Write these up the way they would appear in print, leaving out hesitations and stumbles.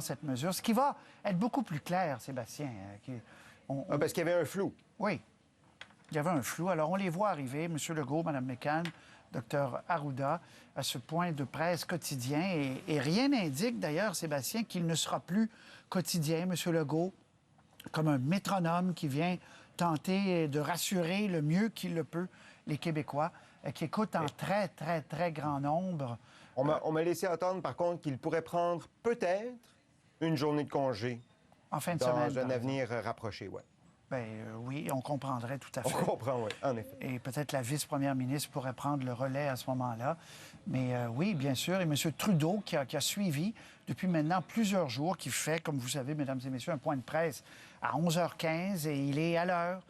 cette mesure, ce qui va être beaucoup plus clair, Sébastien. Parce qu'il y avait un flou. Oui, il y avait un flou. Alors, on les voit arriver, M. Legault, Mme McCann, Dr Arruda, à ce point de presse quotidien. Et rien n'indique, d'ailleurs, Sébastien, qu'il ne sera plus quotidien, M. Legault, comme un métronome qui vient tenter de rassurer le mieux qu'il le peut les Québécois, qui écoutent en très, très, très grand nombre. On m'a laissé entendre, par contre, qu'il pourrait prendre peut-être une journée de congé En fin de dans semaine. un avenir rapproché, oui. Bien, oui, on comprendrait tout à fait. On comprend, oui, en effet. Et peut-être la vice-première ministre pourrait prendre le relais à ce moment-là. Mais oui, bien sûr. Et M. Trudeau, qui a suivi depuis maintenant plusieurs jours, qui fait, comme vous savez, mesdames et messieurs, un point de presse à 11h15 et il est à l'heure.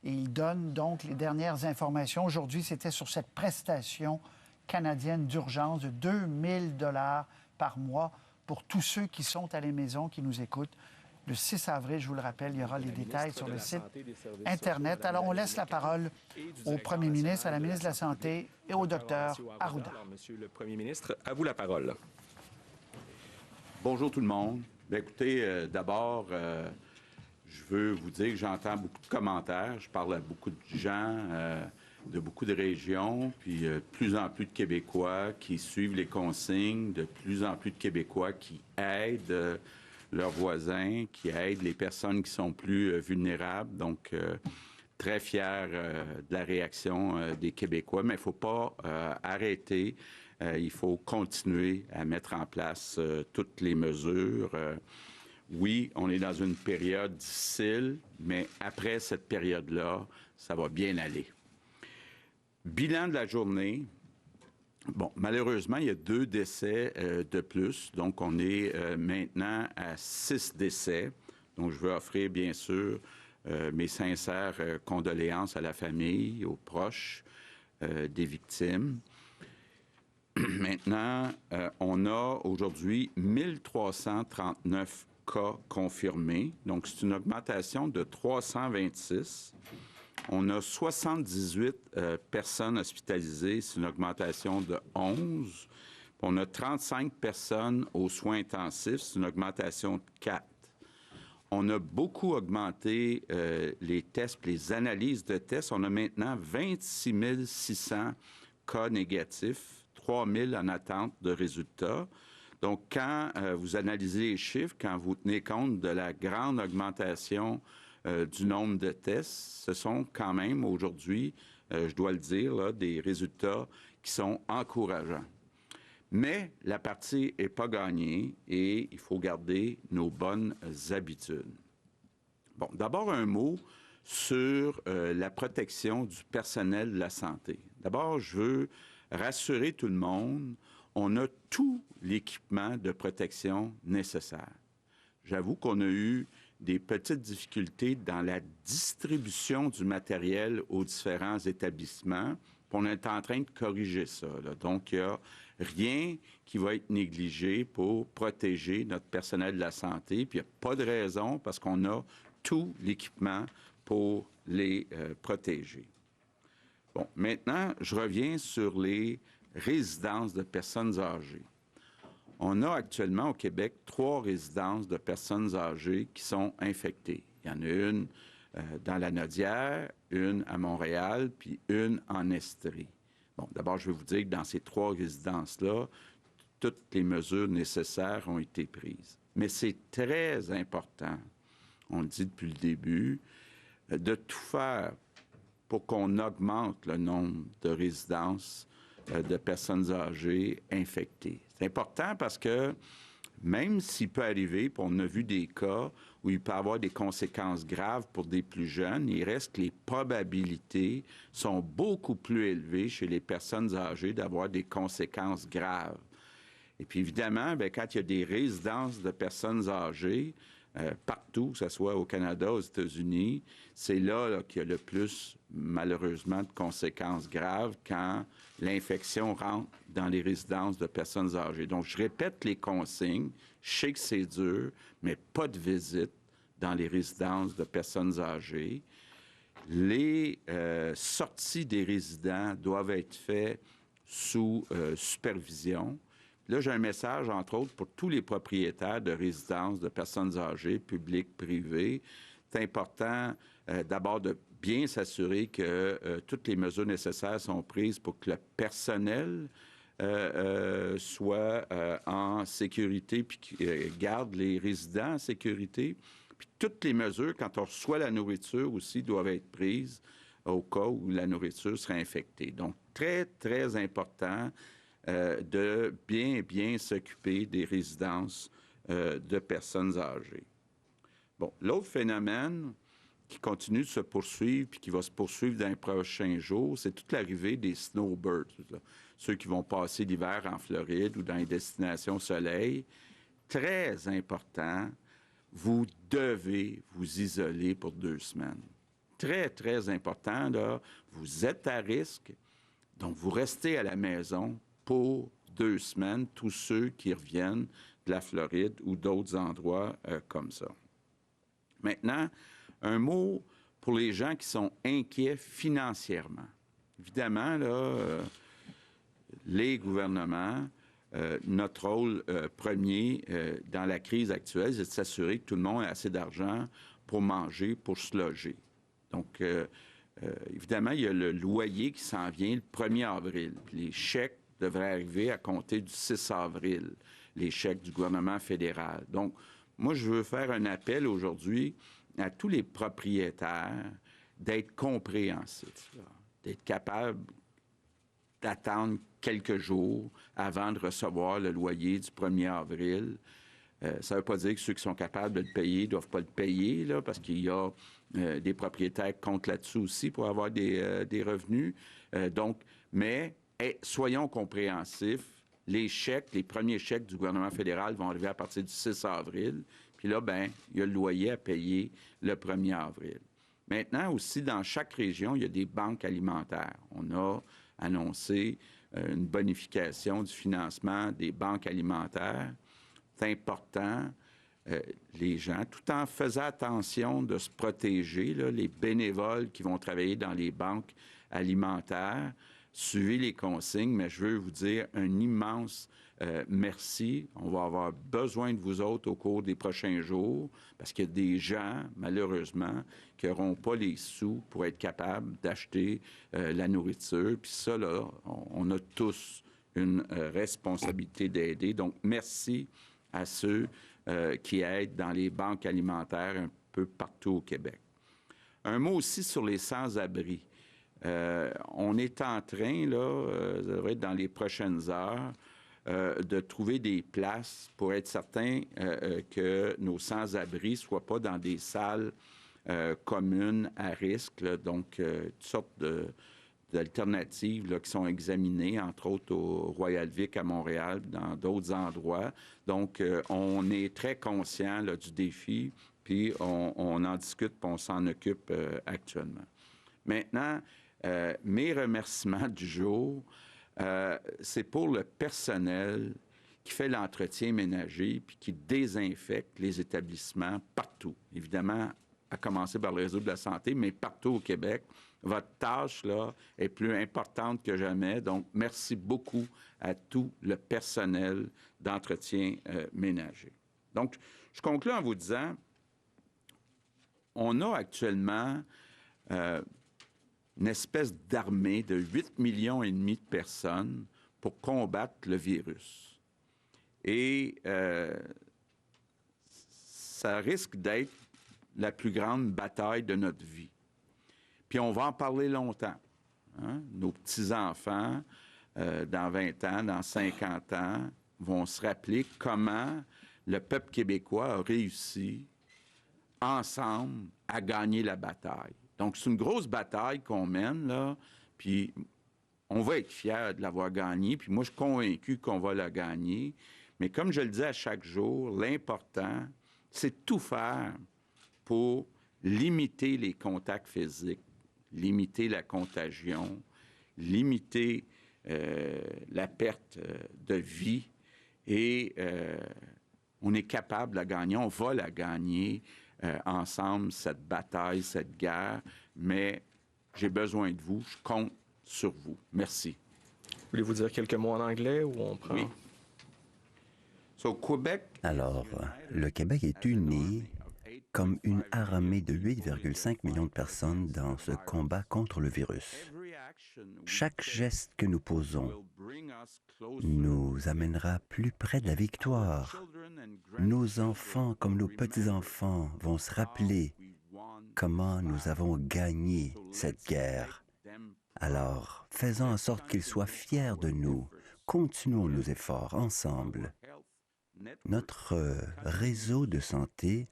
Et il donne donc les dernières informations. Aujourd'hui, c'était sur cette prestation canadienne d'urgence de 2 000 $ par mois pour tous ceux qui sont à la maison, qui nous écoutent. Le 6 avril, je vous le rappelle, il y aura les détails sur le site Internet. Alors, on laisse la parole au premier ministre, à la ministre de la Santé et au docteur Arruda. Monsieur le premier ministre, à vous la parole. Bonjour tout le monde. Bien, écoutez, d'abord, je veux vous dire que j'entends beaucoup de commentaires. Je parle à beaucoup de gens de beaucoup de régions, puis de plus en plus de Québécois qui suivent les consignes, de plus en plus de Québécois qui aident leurs voisins, qui aident les personnes qui sont plus vulnérables. Donc, très fier de la réaction des Québécois, mais il ne faut pas arrêter. Il faut continuer à mettre en place toutes les mesures. Oui, on est dans une période difficile, mais après cette période-là, ça va bien aller. Bilan de la journée. Bon, malheureusement, il y a 2 décès de plus. Donc, on est maintenant à 6 décès. Donc, je veux offrir, bien sûr, mes sincères condoléances à la famille, aux proches des victimes. Maintenant, on a aujourd'hui 1339 cas confirmés. Donc, c'est une augmentation de 326. On a 78 personnes hospitalisées, c'est une augmentation de 11. On a 35 personnes aux soins intensifs, c'est une augmentation de 4. On a beaucoup augmenté les tests, les analyses de tests. On a maintenant 26 600 cas négatifs, 3 000 en attente de résultats. Donc, quand vous analysez les chiffres, quand vous tenez compte de la grande augmentation du nombre de tests, ce sont quand même aujourd'hui, je dois le dire, là, des résultats qui sont encourageants. Mais la partie n'est pas gagnée et il faut garder nos bonnes habitudes. Bon, d'abord un mot sur la protection du personnel de la santé. D'abord, je veux rassurer tout le monde, on a tout l'équipement de protection nécessaire. J'avoue qu'on a eu des petites difficultés dans la distribution du matériel aux différents établissements. On est en train de corriger ça, là. Donc, il n'y a rien qui va être négligé pour protéger notre personnel de la santé. Puis, il n'y a pas de raison parce qu'on a tout l'équipement pour les protéger. Bon, maintenant, je reviens sur les résidences de personnes âgées. On a actuellement au Québec 3 résidences de personnes âgées qui sont infectées. Il y en a une dans la Nodière, une à Montréal, puis une en Estrie. Bon, d'abord, je vais vous dire que dans ces 3 résidences-là, toutes les mesures nécessaires ont été prises. Mais c'est très important, on le dit depuis le début, de tout faire pour qu'on augmente le nombre de résidences de personnes âgées infectées. C'est important parce que même s'il peut arriver, puis on a vu des cas où il peut y avoir des conséquences graves pour des plus jeunes, il reste que les probabilités sont beaucoup plus élevées chez les personnes âgées d'avoir des conséquences graves. Et puis évidemment, bien, quand il y a des résidences de personnes âgées, partout, que ce soit au Canada, aux États-Unis, c'est là qu'il y a le plus, malheureusement, de conséquences graves quand l'infection rentre dans les résidences de personnes âgées. Donc, je répète les consignes. Je sais que c'est dur, mais pas de visite dans les résidences de personnes âgées. Les sorties des résidents doivent être faites sous supervision. là, j'ai un message, entre autres, pour tous les propriétaires de résidences, de personnes âgées, publiques, privées. C'est important, d'abord, de bien s'assurer que toutes les mesures nécessaires sont prises pour que le personnel soit en sécurité puis garde les résidents en sécurité. Puis toutes les mesures, quand on reçoit la nourriture aussi, doivent être prises au cas où la nourriture serait infectée. Donc, très, très important de bien s'occuper des résidences de personnes âgées. Bon, l'autre phénomène qui continue de se poursuivre puis qui va se poursuivre dans les prochains jours, c'est toute l'arrivée des snowbirds, là. Ceux qui vont passer l'hiver en Floride ou dans les destinations soleil. Très important, vous devez vous isoler pour 2 semaines. Très, très important, là, vous êtes à risque, donc vous restez à la maison pour 2 semaines, tous ceux qui reviennent de la Floride ou d'autres endroits comme ça. Maintenant, un mot pour les gens qui sont inquiets financièrement. Évidemment, là, les gouvernements, notre rôle premier dans la crise actuelle, c'est de s'assurer que tout le monde a assez d'argent pour manger, pour se loger. Donc, évidemment, il y a le loyer qui s'en vient le 1er avril. Puis les chèques devraient arriver à compter du 6 avril, les chèques du gouvernement fédéral. Donc, moi, je veux faire un appel aujourd'hui à tous les propriétaires d'être compréhensifs, là, d'être capables d'attendre quelques jours avant de recevoir le loyer du 1er avril. Ça ne veut pas dire que ceux qui sont capables de le payer ne doivent pas le payer, là, parce qu'il y a des propriétaires qui comptent là-dessus aussi pour avoir des revenus. Mais soyons compréhensifs. Les chèques, les premiers chèques du gouvernement fédéral vont arriver à partir du 6 avril. Puis là, bien, il y a le loyer à payer le 1er avril. Maintenant, aussi, dans chaque région, il y a des banques alimentaires. On a annoncé une bonification du financement des banques alimentaires. C'est important, les gens, tout en faisant attention de se protéger, là, les bénévoles qui vont travailler dans les banques alimentaires, suivez les consignes, mais je veux vous dire un immense merci. On va avoir besoin de vous autres au cours des prochains jours parce qu'il y a des gens, malheureusement, qui n'auront pas les sous pour être capables d'acheter la nourriture. Puis ça, là, on a tous une responsabilité d'aider. Donc, merci à ceux qui aident dans les banques alimentaires un peu partout au Québec. Un mot aussi sur les sans-abri. On est en train, là, ça devrait être dans les prochaines heures, de trouver des places pour être certain que nos sans-abri ne soient pas dans des salles communes à risque, là, donc toutes sortes d'alternatives là, qui sont examinées, entre autres au Royal Vic à Montréal, dans d'autres endroits. Donc, on est très conscient là, du défi, puis on en discute, puis on s'en occupe actuellement. Maintenant, mes remerciements du jour, c'est pour le personnel qui fait l'entretien ménager puis qui désinfecte les établissements partout. Évidemment, à commencer par le réseau de la santé, mais partout au Québec. Votre tâche, là, est plus importante que jamais. Donc, merci beaucoup à tout le personnel d'entretien ménager. Donc, je conclue en vous disant, on a actuellement une espèce d'armée de 8,5 millions de personnes pour combattre le virus. Et ça risque d'être la plus grande bataille de notre vie. Puis on va en parler longtemps. Hein? Nos petits-enfants, dans 20 ans, dans 50 ans, vont se rappeler comment le peuple québécois a réussi, ensemble, à gagner la bataille. Donc, c'est une grosse bataille qu'on mène, là, puis on va être fiers de l'avoir gagnée, puis moi, je suis convaincu qu'on va la gagner. Mais comme je le dis à chaque jour, l'important, c'est de tout faire pour limiter les contacts physiques, limiter la contagion, limiter la perte de vie, et on est capable de la gagner, on va la gagner ensemble, cette bataille, cette guerre, mais j'ai besoin de vous, je compte sur vous. Merci. Voulez-vous dire quelques mots en anglais ou on prend... Oui. Alors, le Québec est uni comme une armée de 8,5 millions de personnes dans ce combat contre le virus. Chaque geste que nous posons nous amènera plus près de la victoire. Nos enfants comme nos petits-enfants vont se rappeler comment nous avons gagné cette guerre. Alors, faisons en sorte qu'ils soient fiers de nous. Continuons nos efforts ensemble. Notre réseau de santé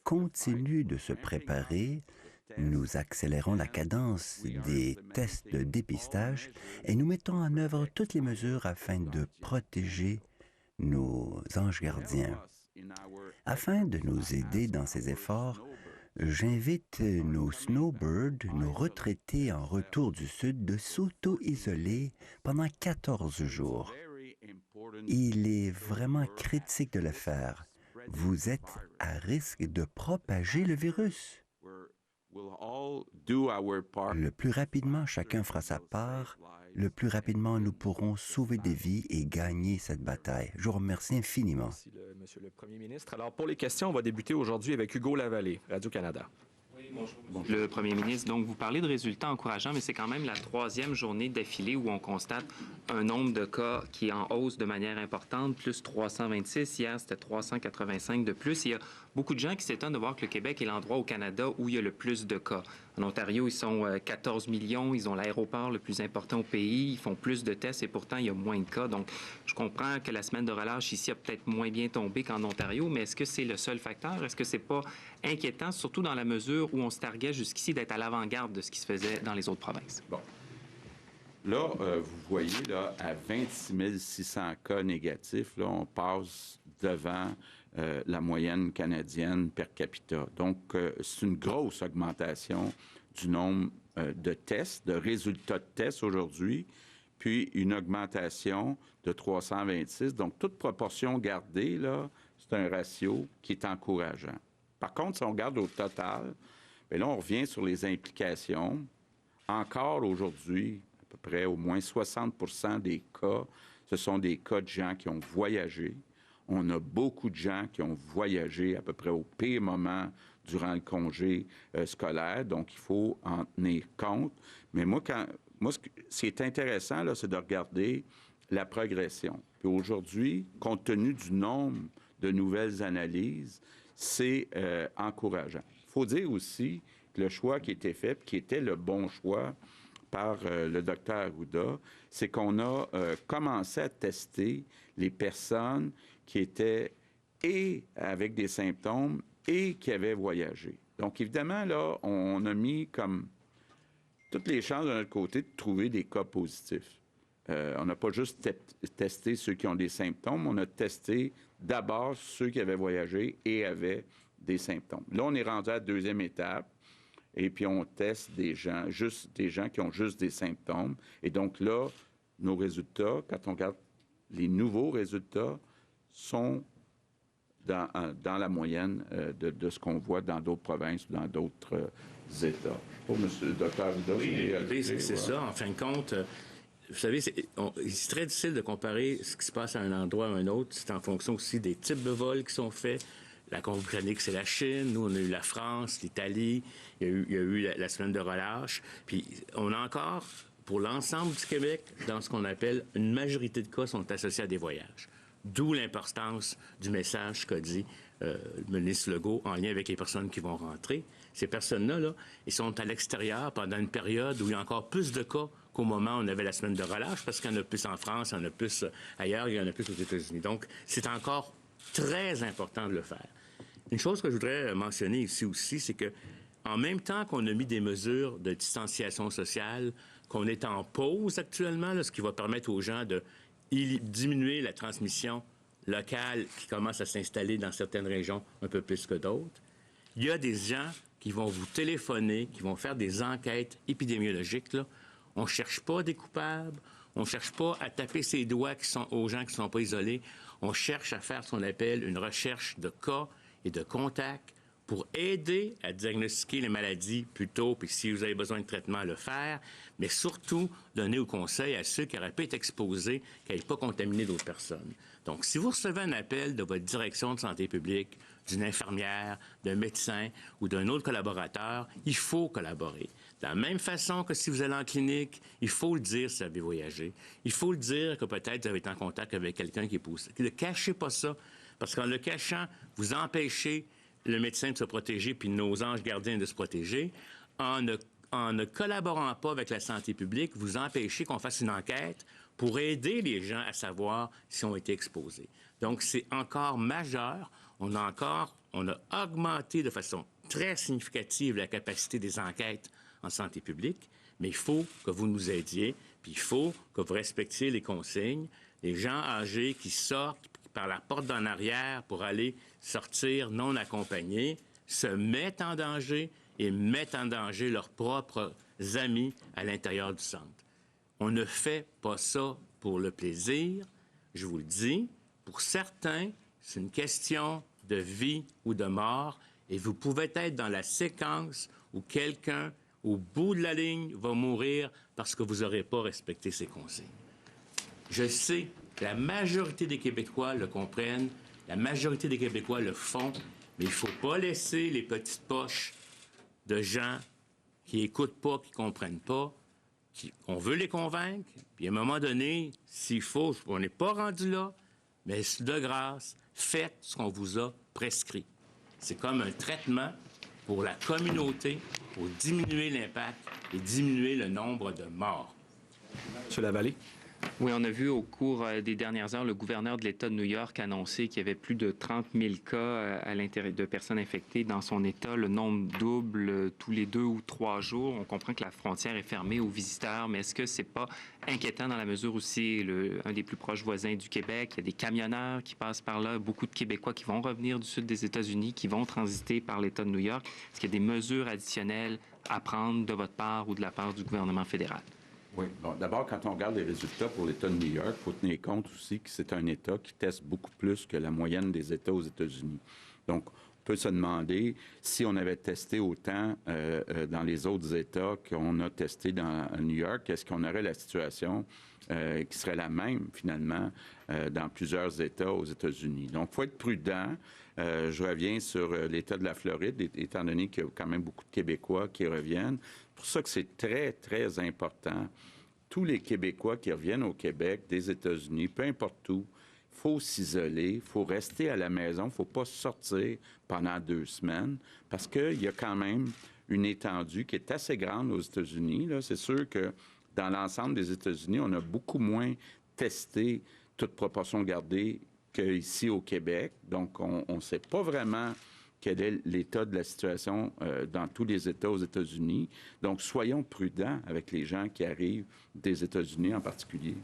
continue de se préparer. Nous accélérons la cadence des tests de dépistage et nous mettons en œuvre toutes les mesures afin de protéger nos anges gardiens. Afin de nous aider dans ces efforts, j'invite nos snowbirds, nos retraités en retour du Sud, de s'auto-isoler pendant 14 jours. Il est vraiment critique de le faire. Vous êtes à risque de propager le virus. Le plus rapidement chacun fera sa part, le plus rapidement nous pourrons sauver des vies et gagner cette bataille. Je vous remercie infiniment. Merci, Monsieur le Premier ministre. Alors, pour les questions, on va débuter aujourd'hui avec Hugo Lavallée, Radio-Canada. Bonjour. Le premier ministre, donc vous parlez de résultats encourageants, mais c'est quand même la 3e journée d'affilée où on constate un nombre de cas qui est en hausse de manière importante, plus 326. Hier, c'était 385 de plus. Il y a beaucoup de gens qui s'étonnent de voir que le Québec est l'endroit au Canada où il y a le plus de cas. En Ontario, ils sont 14 millions, ils ont l'aéroport le plus important au pays, ils font plus de tests et pourtant, il y a moins de cas. Donc, je comprends que la semaine de relâche ici a peut-être moins bien tombé qu'en Ontario, mais est-ce que c'est le seul facteur? Est-ce que c'est pas inquiétant, surtout dans la mesure où on se targuait jusqu'ici d'être à l'avant-garde de ce qui se faisait dans les autres provinces? Bon. Là, vous voyez, là, à 26 600 cas négatifs, là, on passe devant la moyenne canadienne per capita. Donc, c'est une grosse augmentation du nombre de tests, de résultats de tests aujourd'hui, puis une augmentation de 326. Donc, toute proportion gardée, là, c'est un ratio qui est encourageant. Par contre, si on regarde au total, bien là, on revient sur les implications. Encore aujourd'hui, à peu près au moins 60 des cas, ce sont des cas de gens qui ont voyagé. On a beaucoup de gens qui ont voyagé à peu près au pire moment durant le congé scolaire, donc il faut en tenir compte. Mais moi, ce qui est intéressant, là, c'est de regarder la progression. Puis aujourd'hui, compte tenu du nombre de nouvelles analyses, c'est encourageant. Il faut dire aussi que le choix qui a été fait, qui était le bon choix par le docteur Arruda, c'est qu'on a commencé à tester les personnes qui étaient et avec des symptômes et qui avaient voyagé. Donc, évidemment, là, on a mis comme toutes les chances de notre côté de trouver des cas positifs. On n'a pas juste testé ceux qui ont des symptômes, on a testé d'abord ceux qui avaient voyagé et avaient des symptômes. Là, on est rendu à la deuxième étape. Et puis, on teste des gens qui ont juste des symptômes. Et donc là, nos résultats, quand on regarde les nouveaux résultats, sont dans la moyenne de ce qu'on voit dans d'autres provinces ou dans d'autres États. Pour M. le docteur Arruda, c'est ça. En fin de compte, vous savez, c'est très difficile de comparer ce qui se passe à un endroit à un autre. C'est en fonction aussi des types de vols qui sont faits. La Colombie-Britannique, c'est la Chine. Nous, on a eu la France, l'Italie. Il y a eu la semaine de relâche. Puis, on a encore, pour l'ensemble du Québec, dans ce qu'on appelle une majorité de cas sont associés à des voyages. D'où l'importance du message qu'a dit le ministre Legault en lien avec les personnes qui vont rentrer. Ces personnes-là, là, ils sont à l'extérieur pendant une période où il y a encore plus de cas qu'au moment où on avait la semaine de relâche, parce qu'il y en a plus en France, il y en a plus ailleurs, il y en a plus aux États-Unis. Donc, c'est encore très important de le faire. Une chose que je voudrais mentionner ici aussi, c'est que en même temps qu'on a mis des mesures de distanciation sociale, qu'on est en pause actuellement, là, ce qui va permettre aux gens de diminuer la transmission locale qui commence à s'installer dans certaines régions un peu plus que d'autres, il y a des gens qui vont vous téléphoner, qui vont faire des enquêtes épidémiologiques. Là. On ne cherche pas des coupables, on ne cherche pas à taper ses doigts aux gens qui ne sont pas isolés. On cherche à faire ce qu'on appelle une recherche de cas et de contacts pour aider à diagnostiquer les maladies plus tôt, puis si vous avez besoin de traitement, le faire, mais surtout donner au conseil à ceux qui auraient pu être exposés, qui n'aient pas contaminé d'autres personnes. Donc, si vous recevez un appel de votre direction de santé publique, d'une infirmière, d'un médecin ou d'un autre collaborateur, il faut collaborer. De la même façon que si vous allez en clinique, il faut le dire si vous avez voyagé. Il faut le dire que peut-être vous avez été en contact avec quelqu'un qui est positif. Ne cachez pas ça, parce qu'en le cachant, vous empêchez le médecin de se protéger puis nos anges gardiens de se protéger. En ne collaborant pas avec la santé publique, vous empêchez qu'on fasse une enquête pour aider les gens à savoir s'ils ont été exposés. Donc, c'est encore majeur. On a augmenté de façon très significative la capacité des enquêtes en santé publique, mais il faut que vous nous aidiez, puis il faut que vous respectiez les consignes. Les gens âgés qui sortent par la porte d'en arrière pour aller sortir non accompagnés se mettent en danger et mettent en danger leurs propres amis à l'intérieur du centre. On ne fait pas ça pour le plaisir. Je vous le dis, pour certains, c'est une question de vie ou de mort et vous pouvez être dans la séquence où quelqu'un, au bout de la ligne, va mourir parce que vous n'aurez pas respecté ses consignes. Je sais que la majorité des Québécois le comprennent, la majorité des Québécois le font, mais il ne faut pas laisser les petites poches de gens qui n'écoutent pas, qui ne comprennent pas. On veut les convaincre, puis à un moment donné, s'il faut, on n'est pas rendu là, mais de grâce, faites ce qu'on vous a prescrit. C'est comme un traitement pour la communauté, pour diminuer l'impact et diminuer le nombre de morts. M. Lavallée. Oui, on a vu au cours des dernières heures, le gouverneur de l'État de New York annoncer qu'il y avait plus de 30 000 cas à l'intérieur de personnes infectées dans son État. Le nombre double tous les 2 ou 3 jours. On comprend que la frontière est fermée aux visiteurs, mais est-ce que c'est pas inquiétant dans la mesure où c'est un des plus proches voisins du Québec? Il y a des camionneurs qui passent par là, beaucoup de Québécois qui vont revenir du sud des États-Unis, qui vont transiter par l'État de New York. Est-ce qu'il y a des mesures additionnelles à prendre de votre part ou de la part du gouvernement fédéral? Oui. Bon, d'abord, quand on regarde les résultats pour l'État de New York, il faut tenir compte aussi que c'est un État qui teste beaucoup plus que la moyenne des États aux États-Unis. Donc, on peut se demander si on avait testé autant dans les autres États qu'on a testé dans New York, est-ce qu'on aurait la situation qui serait la même, finalement, dans plusieurs États aux États-Unis. Donc, il faut être prudent. Je reviens sur l'État de la Floride, étant donné qu'il y a quand même beaucoup de Québécois qui reviennent. C'est pour ça que c'est très, très important. Tous les Québécois qui reviennent au Québec, des États-Unis, peu importe où, il faut s'isoler, il faut rester à la maison, il ne faut pas sortir pendant 2 semaines, parce qu'il y a quand même une étendue qui est assez grande aux États-Unis. C'est sûr que dans l'ensemble des États-Unis, on a beaucoup moins testé, toute proportion gardée, qu'ici au Québec. Donc, on ne sait pas vraiment quel est l'état de la situation dans tous les États aux États-Unis. Donc, soyons prudents avec les gens qui arrivent des États-Unis en particulier.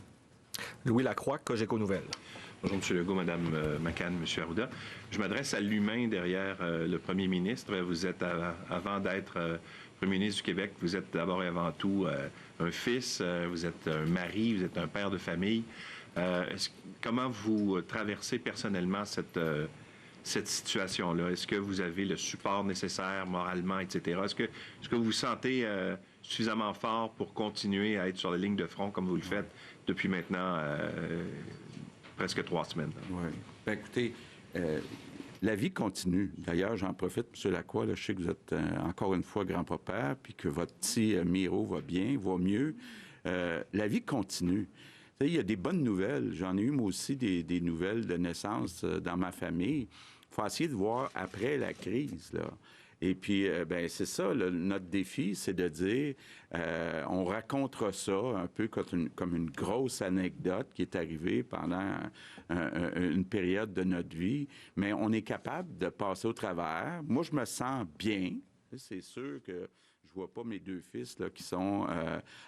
Louis Lacroix, Cogeco Nouvelles. Bonjour, M. Legault, Mme McCann, M. Arruda. Je m'adresse à l'humain derrière le premier ministre. Vous êtes, avant d'être premier ministre du Québec, vous êtes d'abord et avant tout un fils, vous êtes un mari, vous êtes un père de famille. Comment vous traversez personnellement cette situation-là? Est-ce que vous avez le support nécessaire moralement, etc.? Est-ce que vous vous sentez suffisamment fort pour continuer à être sur la ligne de front comme vous le faites depuis maintenant presque 3 semaines? Oui. Bien, écoutez, la vie continue. D'ailleurs, j'en profite, M. Lacroix, là, je sais que vous êtes encore une fois grand-papa, puis que votre petit Miro va bien, va mieux. La vie continue. Il y a des bonnes nouvelles. J'en ai eu, moi aussi, des nouvelles de naissance dans ma famille. Il faut essayer de voir après la crise, là. Et puis, ben c'est ça, notre défi, c'est de dire, on racontera ça un peu comme une grosse anecdote qui est arrivée pendant une période de notre vie, mais on est capable de passer au travers. Moi, je me sens bien. C'est sûr que je vois pas mes 2 fils là, qui sont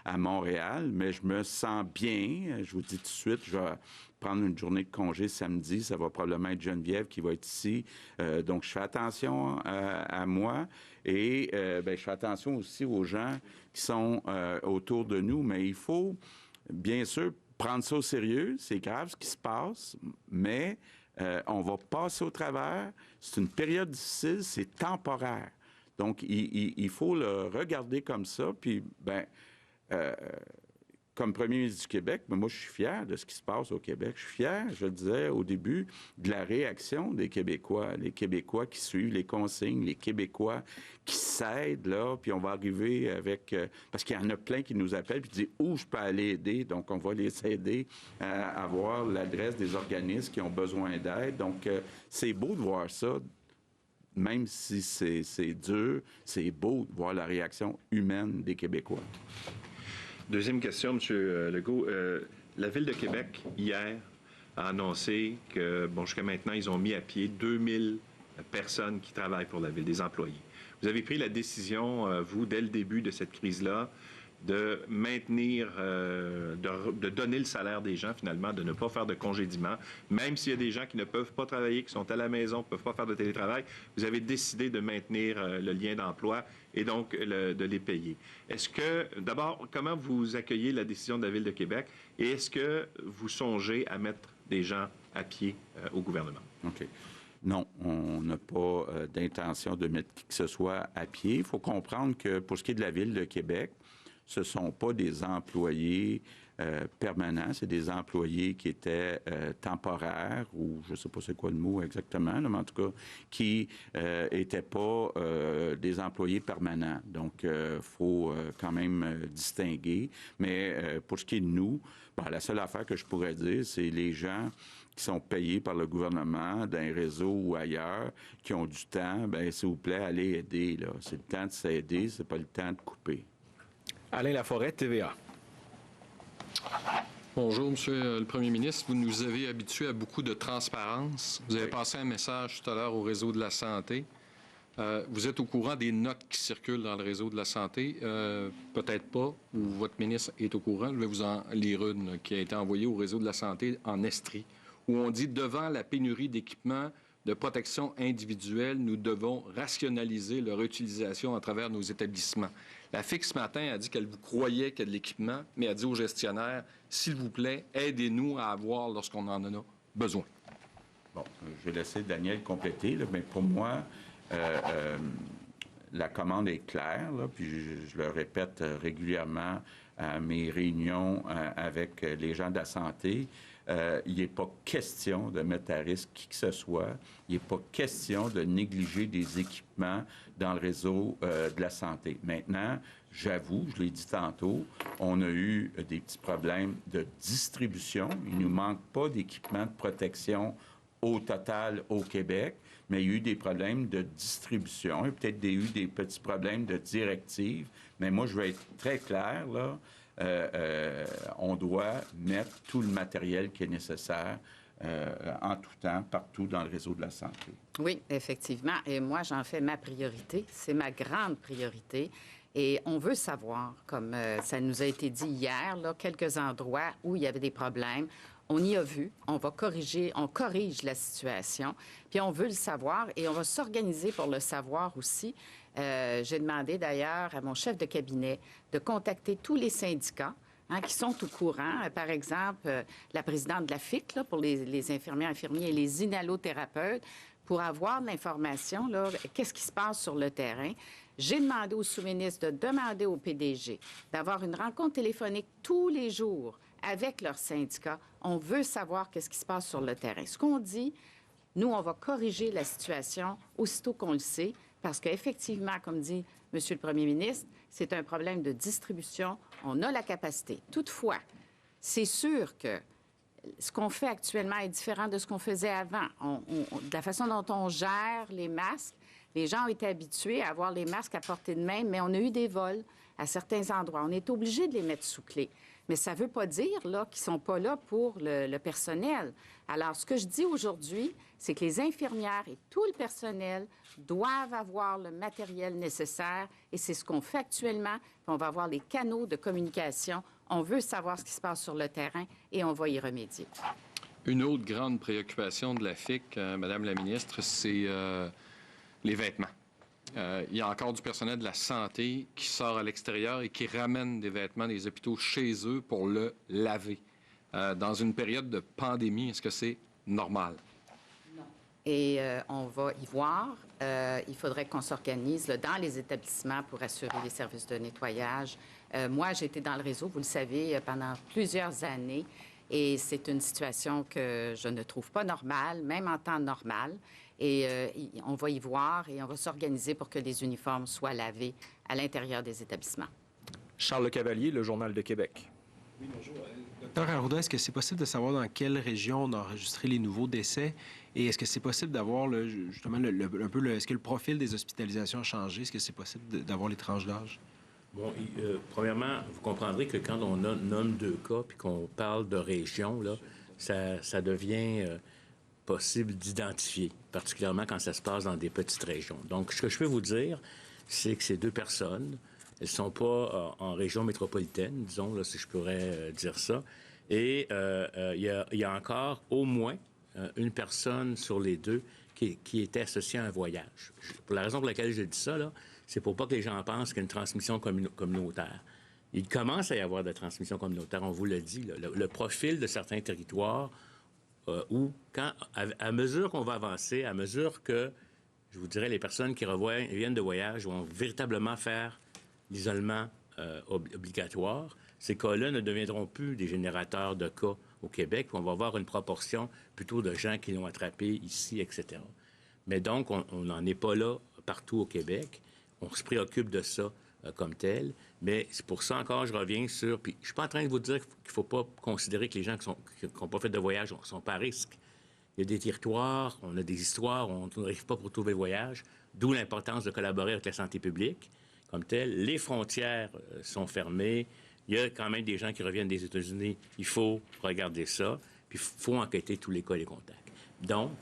à Montréal, mais je me sens bien. Je vous dis tout de suite, je vais prendre une journée de congé samedi. Ça va probablement être Geneviève qui va être ici. Donc, je fais attention à moi et je fais attention aussi aux gens qui sont autour de nous. Mais il faut, bien sûr, prendre ça au sérieux. C'est grave ce qui se passe, mais on va passer au travers. C'est une période difficile, c'est temporaire. Donc, il faut le regarder comme ça. Puis, comme premier ministre du Québec, moi, je suis fier de ce qui se passe au Québec. Je suis fier, je le disais au début, de la réaction des Québécois. Les Québécois qui suivent les consignes, les Québécois qui s'aident, là, puis on va arriver avec... parce qu'il y en a plein qui nous appellent puis disent où je peux aller aider. Donc, on va les aider à avoir l'adresse des organismes qui ont besoin d'aide. Donc, c'est beau de voir ça. Même si c'est dur, c'est beau de voir la réaction humaine des Québécois. Deuxième question, M. Legault. La Ville de Québec, hier, a annoncé que, jusqu'à maintenant, ils ont mis à pied 2000 personnes qui travaillent pour la Ville, des employés. Vous avez pris la décision, vous, dès le début de cette crise-là, de maintenir, de donner le salaire des gens, finalement, de ne pas faire de congédiement. Même s'il y a des gens qui ne peuvent pas travailler, qui sont à la maison, ne peuvent pas faire de télétravail, vous avez décidé de maintenir le lien d'emploi et donc de les payer. Est-ce que, d'abord, comment vous accueillez la décision de la Ville de Québec et est-ce que vous songez à mettre des gens à pied au gouvernement? OK. Non, on n'a pas d'intention de mettre qui que ce soit à pied. Il faut comprendre que pour ce qui est de la Ville de Québec, ce ne sont pas des employés permanents, c'est des employés qui étaient temporaires, ou je ne sais pas c'est quoi le mot exactement, là, mais en tout cas, qui n'étaient pas des employés permanents. Donc, il faut quand même distinguer. Mais pour ce qui est de nous, la seule affaire que je pourrais dire, c'est les gens qui sont payés par le gouvernement d'un réseau ou ailleurs, qui ont du temps, s'il vous plaît, allez aider. Là. C'est le temps de s'aider, c'est pas le temps de couper. Alain Laforêt, TVA. Bonjour, Monsieur le Premier ministre. Vous nous avez habitués à beaucoup de transparence. Vous avez passé un message tout à l'heure au réseau de la santé. Vous êtes au courant des notes qui circulent dans le réseau de la santé. Peut-être pas, ou votre ministre est au courant. Je vais vous en lire une qui a été envoyée au réseau de la santé en Estrie, où on dit « Devant la pénurie d'équipements de protection individuelle, nous devons rationaliser leur utilisation à travers nos établissements. » La FIC, ce matin, a dit qu'elle vous croyait qu'il y a de l'équipement, mais a dit aux gestionnaires, s'il vous plaît, aidez-nous à avoir lorsqu'on en a besoin. Bon, je vais laisser Daniel compléter, là, mais pour moi, la commande est claire, là, puis je le répète régulièrement à mes réunions avec les gens de la santé. Il n'est pas question de mettre à risque qui que ce soit. Il n'est pas question de négliger des équipements dans le réseau de la santé. Maintenant, j'avoue, je l'ai dit tantôt, on a eu des petits problèmes de distribution. Il ne nous manque pas d'équipements de protection au total au Québec, mais il y a eu des problèmes de distribution et peut-être eu des petits problèmes de directive. Mais moi, je vais être très clair, là. On doit mettre tout le matériel qui est nécessaire en tout temps, partout dans le réseau de la santé. Oui, effectivement. Et moi, j'en fais ma priorité. C'est ma grande priorité. Et on veut savoir, comme ça nous a été dit hier, là, quelques endroits où il y avait des problèmes. On y a vu, on va corriger, on corrige la situation, puis on veut le savoir et on va s'organiser pour le savoir aussi. J'ai demandé d'ailleurs à mon chef de cabinet de contacter tous les syndicats qui sont au courant. Par exemple, la présidente de la FIC là, pour les infirmières, infirmiers et les inhalothérapeutes pour avoir de l'information, là, qu'est-ce qui se passe sur le terrain. J'ai demandé au sous-ministre de demander au PDG d'avoir une rencontre téléphonique tous les jours avec leurs syndicats. On veut savoir qu'est-ce qui se passe sur le terrain. Ce qu'on dit, nous, on va corriger la situation aussitôt qu'on le sait, parce qu'effectivement, comme dit M. le Premier ministre, c'est un problème de distribution. On a la capacité. Toutefois, c'est sûr que ce qu'on fait actuellement est différent de ce qu'on faisait avant. De la façon dont on gère les masques, les gens ont été habitués à avoir les masques à portée de main, mais on a eu des vols à certains endroits. On est obligé de les mettre sous clé. Mais ça ne veut pas dire là, qu'ils ne sont pas là pour le personnel. Alors, ce que je dis aujourd'hui, c'est que les infirmières et tout le personnel doivent avoir le matériel nécessaire et c'est ce qu'on fait actuellement. Puis on va avoir les canaux de communication. On veut savoir ce qui se passe sur le terrain et on va y remédier. Une autre grande préoccupation de la FIC, Madame la ministre, c'est les vêtements. Il y a encore du personnel de la santé qui sort à l'extérieur et qui ramène des vêtements des hôpitaux chez eux pour le laver. Dans une période de pandémie, est-ce que c'est normal? et on va y voir. Il faudrait qu'on s'organise là, dans les établissements pour assurer les services de nettoyage. Moi, j'ai été dans le réseau, vous le savez, pendant plusieurs années. Et c'est une situation que je ne trouve pas normale, même en temps normal. Et on va y voir et on va s'organiser pour que les uniformes soient lavés à l'intérieur des établissements. Charles Le Cavalier, le Journal de Québec. Oui, bonjour. Docteur Arruda, est-ce que c'est possible de savoir dans quelle région on a enregistré les nouveaux décès? Et est-ce que c'est possible d'avoir justement un peu est-ce que le profil des hospitalisations a changé? Est-ce que c'est possible d'avoir les tranches d'âge? Bon, premièrement, vous comprendrez que quand on nomme 2 cas puis qu'on parle de région, là, ça devient possible d'identifier, particulièrement quand ça se passe dans des petites régions. Donc, ce que je peux vous dire, c'est que ces 2 personnes, elles ne sont pas en région métropolitaine, disons, là, si je pourrais dire ça. Et il y a encore au moins une personne sur les 2 qui était associée à un voyage. Pour la raison pour laquelle je dis ça, là, c'est pour pas que les gens pensent qu'il y a une transmission communautaire. Il commence à y avoir de transmission communautaire, on vous le dit. Là. Le profil de certains territoires où, à mesure qu'on va avancer, à mesure que, je vous dirais, les personnes qui viennent de voyage vont véritablement faire l'isolement obligatoire, ces cas-là ne deviendront plus des générateurs de cas au Québec. On va avoir une proportion plutôt de gens qui l'ont attrapé ici, etc. Mais donc, on n'en est pas là partout au Québec. On se préoccupe de ça comme tel. Mais c'est pour ça encore, je reviens sur... Puis je ne suis pas en train de vous dire qu'il ne faut pas considérer que les gens qui n'ont pas fait de voyage ne sont pas à risque. Il y a des territoires, on a des histoires, on n'arrive pas pour trouver le voyage, d'où l'importance de collaborer avec la santé publique comme telle. Les frontières sont fermées. Il y a quand même des gens qui reviennent des États-Unis. Il faut regarder ça. Puis il faut enquêter tous les cas et les contacts. Donc,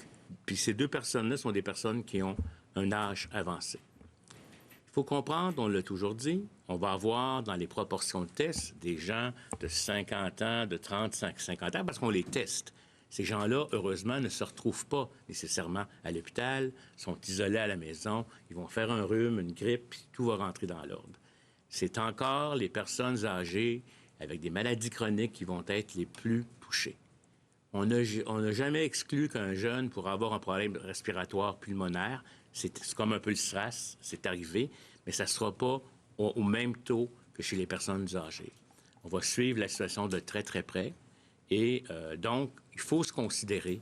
puis ces 2 personnes-là sont des personnes qui ont un âge avancé. Il faut comprendre, on l'a toujours dit, on va avoir dans les proportions de tests des gens de 50 ans, de 35, 50 ans, parce qu'on les teste. Ces gens-là, heureusement, ne se retrouvent pas nécessairement à l'hôpital, sont isolés à la maison, ils vont faire un rhume, une grippe, puis tout va rentrer dans l'ordre. C'est encore les personnes âgées avec des maladies chroniques qui vont être les plus touchées. On n'a jamais exclu qu'un jeune pourrait avoir un problème respiratoire pulmonaire. C'est comme un peu le SRAS, c'est arrivé, mais ça ne sera pas au même taux que chez les personnes âgées. On va suivre la situation de très, très près. Et donc, il faut se considérer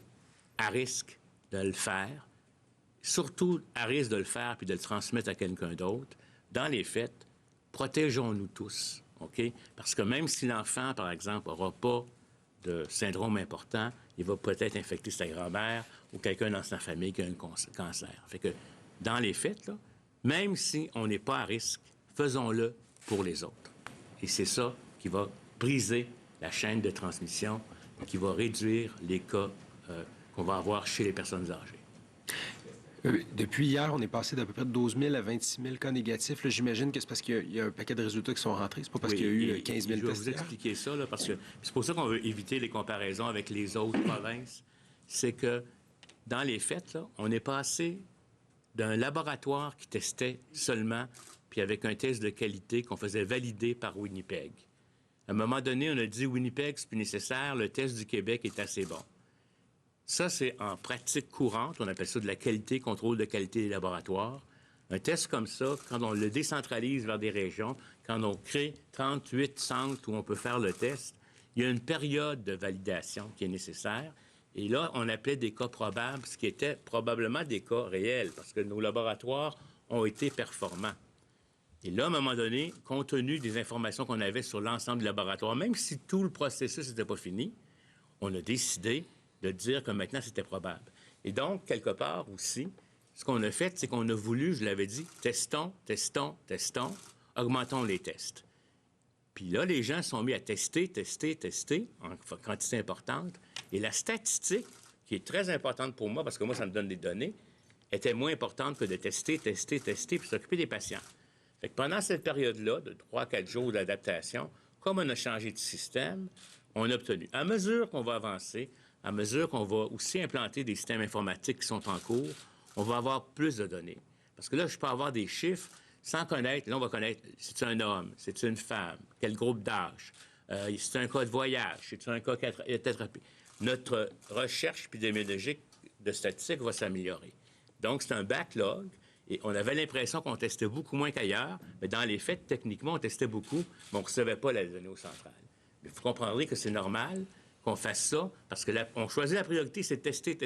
à risque de le faire, surtout à risque de le faire puis de le transmettre à quelqu'un d'autre. Dans les faits, protégeons-nous tous, OK? Parce que même si l'enfant, par exemple, n'aura pas de syndrome important, il va peut-être infecter sa grand-mère ou quelqu'un dans sa famille qui a un cancer. Fait que, dans les faits, là, même si on n'est pas à risque, faisons-le pour les autres. Et c'est ça qui va briser la chaîne de transmission, qui va réduire les cas qu'on va avoir chez les personnes âgées. Depuis hier, on est passé d'à peu près de 12 000 à 26 000 cas négatifs. Là, j'imagine que c'est parce qu'il y a un paquet de résultats qui sont rentrés. C'est pas parce qu'il y a eu 15 000 tests. Je vais vous expliquer ça, là, parce que c'est pour ça qu'on veut éviter les comparaisons avec les autres provinces. C'est que, dans les faits, là, on est passé d'un laboratoire qui testait seulement, puis avec un test de qualité qu'on faisait valider par Winnipeg. À un moment donné, on a dit Winnipeg, c'est plus nécessaire, le test du Québec est assez bon. Ça, c'est en pratique courante. On appelle ça de la qualité, contrôle de qualité des laboratoires. Un test comme ça, quand on le décentralise vers des régions, quand on crée 38 centres où on peut faire le test, il y a une période de validation qui est nécessaire. Et là, on appelait des cas probables, ce qui était probablement des cas réels, parce que nos laboratoires ont été performants. Et là, à un moment donné, compte tenu des informations qu'on avait sur l'ensemble du laboratoire, même si tout le processus n'était pas fini, on a décidé de dire que maintenant, c'était probable. Et donc, quelque part aussi, ce qu'on a fait, c'est qu'on a voulu, je l'avais dit, testons, augmentons les tests. Puis là, les gens sont mis à tester en quantité importante. Et la statistique, qui est très importante pour moi, parce que moi, ça me donne des données, était moins importante que de tester, puis s'occuper des patients. Fait que pendant cette période-là, de 3-4 jours d'adaptation, comme on a changé de système, on a obtenu. À mesure qu'on va avancer, à mesure qu'on va aussi implanter des systèmes informatiques qui sont en cours, on va avoir plus de données. Parce que là, je peux avoir des chiffres sans connaître. Là, on va connaître, c'est-tu un homme, c'est-tu une femme, quel groupe d'âge, c'est un cas de voyage, c'est-tu un cas tétrapé. Notre recherche épidémiologique de statistiques va s'améliorer. Donc, c'est un backlog. Et on avait l'impression qu'on testait beaucoup moins qu'ailleurs, mais dans les faits, techniquement, on testait beaucoup, mais on ne recevait pas la donnée au central. Mais vous comprendrez que c'est normal qu'on fasse ça, parce que on choisit la priorité, c'est tester.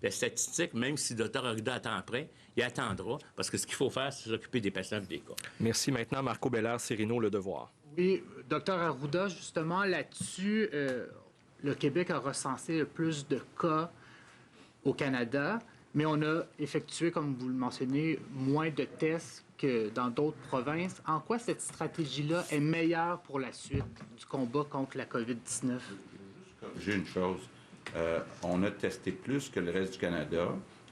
La statistique, même si le Dr. Arruda attend après, il attendra, parce que ce qu'il faut faire, c'est s'occuper des patients et des cas. Merci. Maintenant, Marco Bellard-Cirino, Le Devoir. Oui, Dr. Arruda, justement, là-dessus, le Québec a recensé le plus de cas au Canada, mais on a effectué, comme vous le mentionnez, moins de tests que dans d'autres provinces. En quoi cette stratégie-là est meilleure pour la suite du combat contre la COVID-19? J'ai une chose. On a testé plus que le reste du Canada,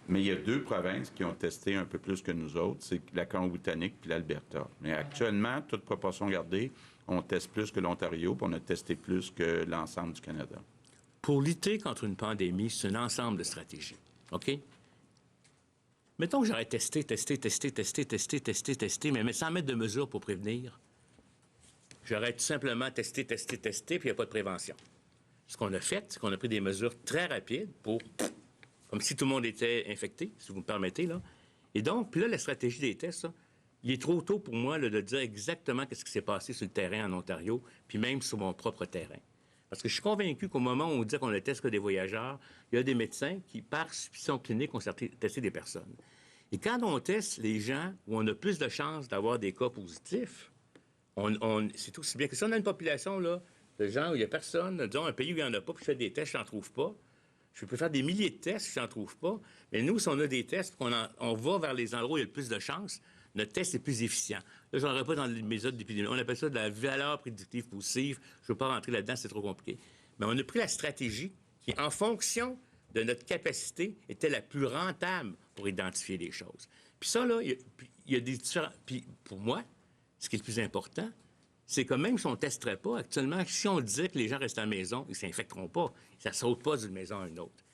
mais il y a 2 provinces qui ont testé un peu plus que nous autres, c'est la Colombie-Britannique puis l'Alberta. Mais actuellement, toute proportion gardée, on teste plus que l'Ontario, puis on a testé plus que l'ensemble du Canada. Pour lutter contre une pandémie, c'est un ensemble de stratégies. OK? Mettons que j'aurais testé, mais sans mettre de mesures pour prévenir. J'aurais tout simplement testé, puis il n'y a pas de prévention. Ce qu'on a fait, c'est qu'on a pris des mesures très rapides comme si tout le monde était infecté, si vous me permettez, là. Et donc, puis là, la stratégie des tests, là, il est trop tôt pour moi là, de dire exactement ce qui s'est passé sur le terrain en Ontario, puis même sur mon propre terrain. Parce que je suis convaincu qu'au moment où on dit qu'on ne teste que des voyageurs, il y a des médecins qui, par suspicion clinique, ont testé des personnes. Et quand on teste les gens où on a plus de chances d'avoir des cas positifs, c'est aussi bien que si on a une population là, de gens où il n'y a personne, disons un pays où il n'y en a pas, puis je fais des tests, je n'en trouve pas. Je peux faire des milliers de tests, je n'en trouve pas. Mais nous, si on a des tests, on va vers les endroits où il y a le plus de chances, notre test est plus efficient. Là, je n'aurais pas dans les méthodes d'épidémie. On appelle ça de la valeur prédictive positive. Je ne veux pas rentrer là-dedans, c'est trop compliqué. Mais on a pris la stratégie qui, en fonction de notre capacité, était la plus rentable pour identifier les choses. Puis ça, là, il y a des différents... Puis pour moi, ce qui est le plus important, c'est que même si on ne testerait pas, actuellement, si on disait que les gens restent à la maison, ils ne s'infecteront pas. Ça ne saute pas d'une maison à une autre.